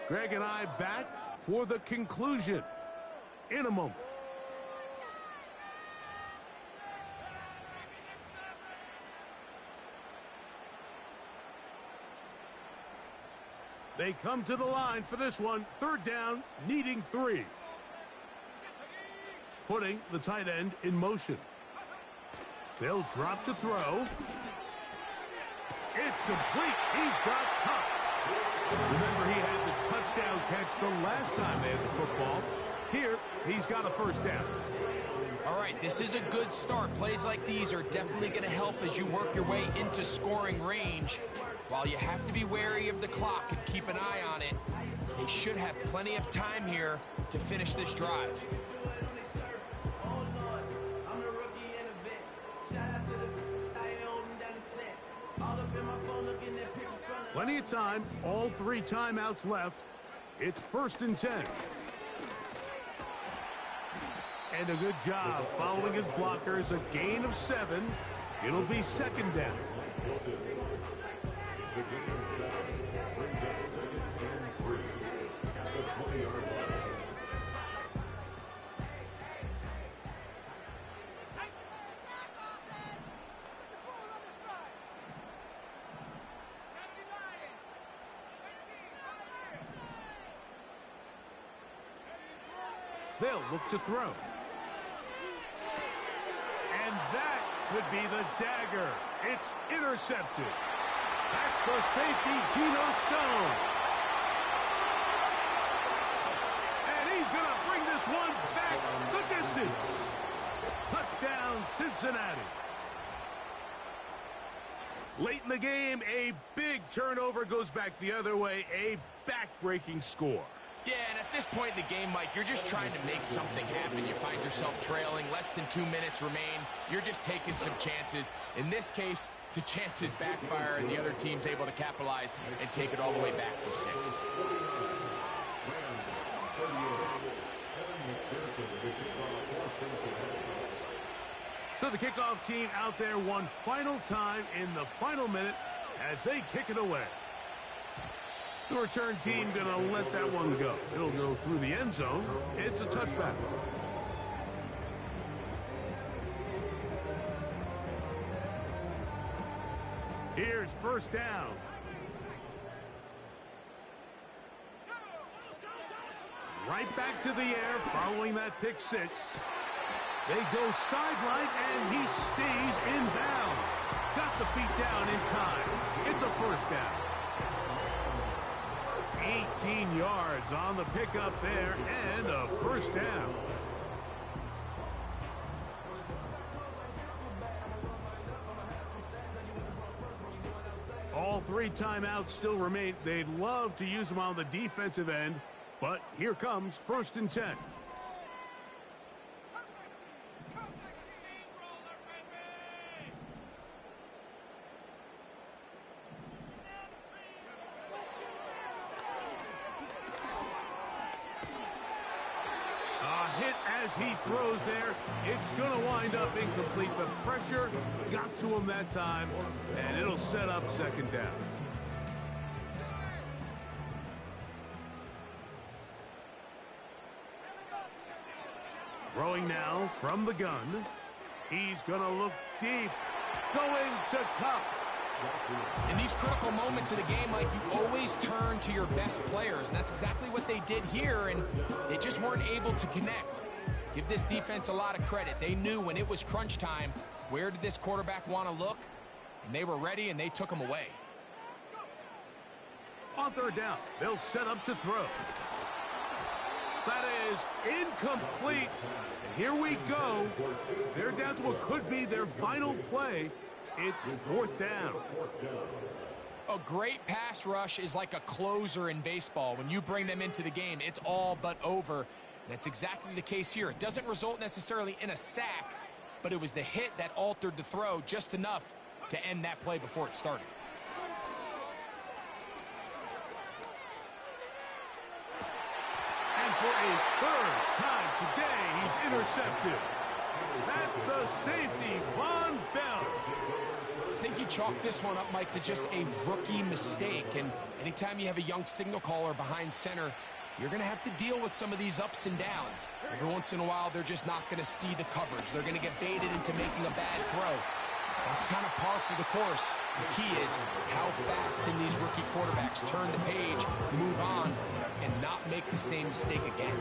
Greg and I back for the conclusion in a moment. They come to the line for this one. 3rd down, needing 3. Putting the tight end in motion. They'll drop to throw. It's complete. He's got Hupp. Remember, he had the touchdown catch the last time they had the football. Here, he's got a first down. All right, this is a good start. Plays like these are definitely going to help as you work your way into scoring range. While you have to be wary of the clock and keep an eye on it, they should have plenty of time here to finish this drive. Plenty of time, all 3 timeouts left. It's 1st and 10. And a good job following his blockers, a gain of 7. It'll be 2nd down. They'll look to throw. And that could be the dagger. It's intercepted. That's the safety, Geno Stone. And he's going to bring this one back the distance. Touchdown, Cincinnati. Late in the game, a big turnover goes back the other way. A back-breaking score. Yeah, and at this point in the game, Mike, you're just trying to make something happen. You find yourself trailing, less than 2 minutes remain. You're just taking some chances. In this case, the chances backfire, and the other team's able to capitalize and take it all the way back for 6. So the kickoff team out there one final time in the final minute as they kick it away. The return team going to let that one go. It'll go through the end zone. It's a touchback. Here's 1st down. Right back to the air following that pick 6. They go sideline, and he stays in bounds. Got the feet down in time. It's a 1st down. 18 yards on the pickup there, and a 1st down. All 3 timeouts still remain. They'd love to use them on the defensive end, but here comes 1st and 10. hit as he throws there. It's going to wind up incomplete. The pressure got to him that time, and it'll set up second down. Throwing now from the gun. He's going to look deep. Going to Cup. In these critical moments of the game, Mike, you always turn to your best players, and that's exactly what they did here, and they just weren't able to connect. Give this defense a lot of credit. They knew when it was crunch time, where did this quarterback want to look, and they were ready, and they took him away. On third down, they'll set up to throw. That is incomplete. And here we go. They're down to what could be their final play. It's fourth down. A great pass rush is like a closer in baseball. When you bring them into the game, it's all but over. And that's exactly the case here. It doesn't result necessarily in a sack, but it was the hit that altered the throw just enough to end that play before it started. And for a third time today, he's intercepted. That's the safety, Von Bell. I think you chalk this one up, Mike, to just a rookie mistake. And anytime you have a young signal caller behind center, you're going to have to deal with some of these ups and downs. Every once in a while, they're just not going to see the coverage. They're going to get baited into making a bad throw. That's kind of par for the course. The key is how fast can these rookie quarterbacks turn the page, move on, and not make the same mistake again.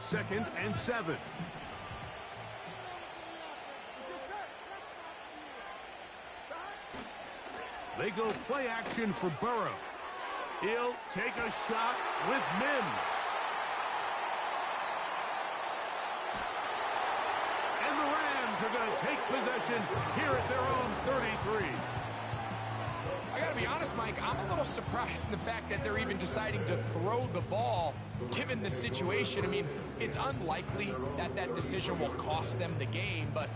Second and 7. They go play action for Burrow. He'll take a shot with Mims. And the Rams are going to take possession here at their own 33. I got to be honest, Mike, I'm a little surprised in the fact that they're even deciding to throw the ball given the situation. I mean, it's unlikely that that decision will cost them the game, but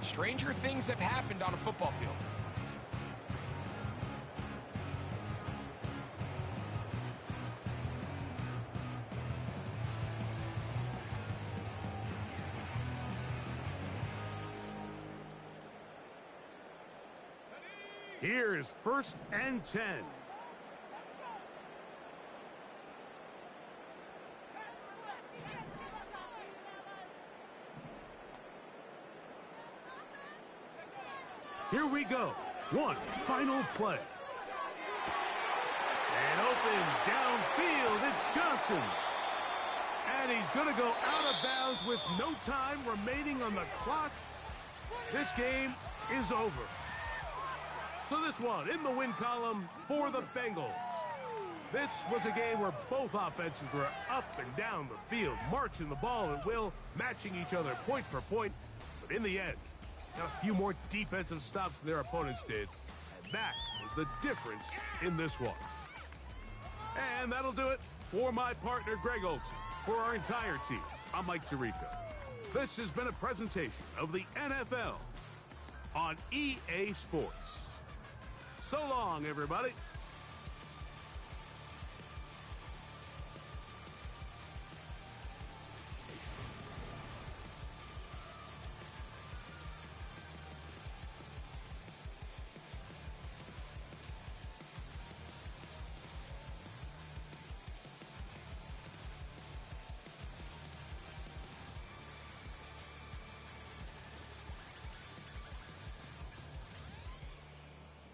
stranger things have happened on a football field. Here's first and 10. Here we go. One final play. And open downfield, it's Johnson. And he's going to go out of bounds with no time remaining on the clock. This game is over. So this one in the win column for the Bengals. This was a game where both offenses were up and down the field, marching the ball at will, matching each other point for point. But in the end, got a few more defensive stops than their opponents did. And that was the difference in this one. And that'll do it for my partner, Greg Olson. For our entire team, I'm Mike Tirico. This has been a presentation of the NFL on EA Sports. So long, everybody.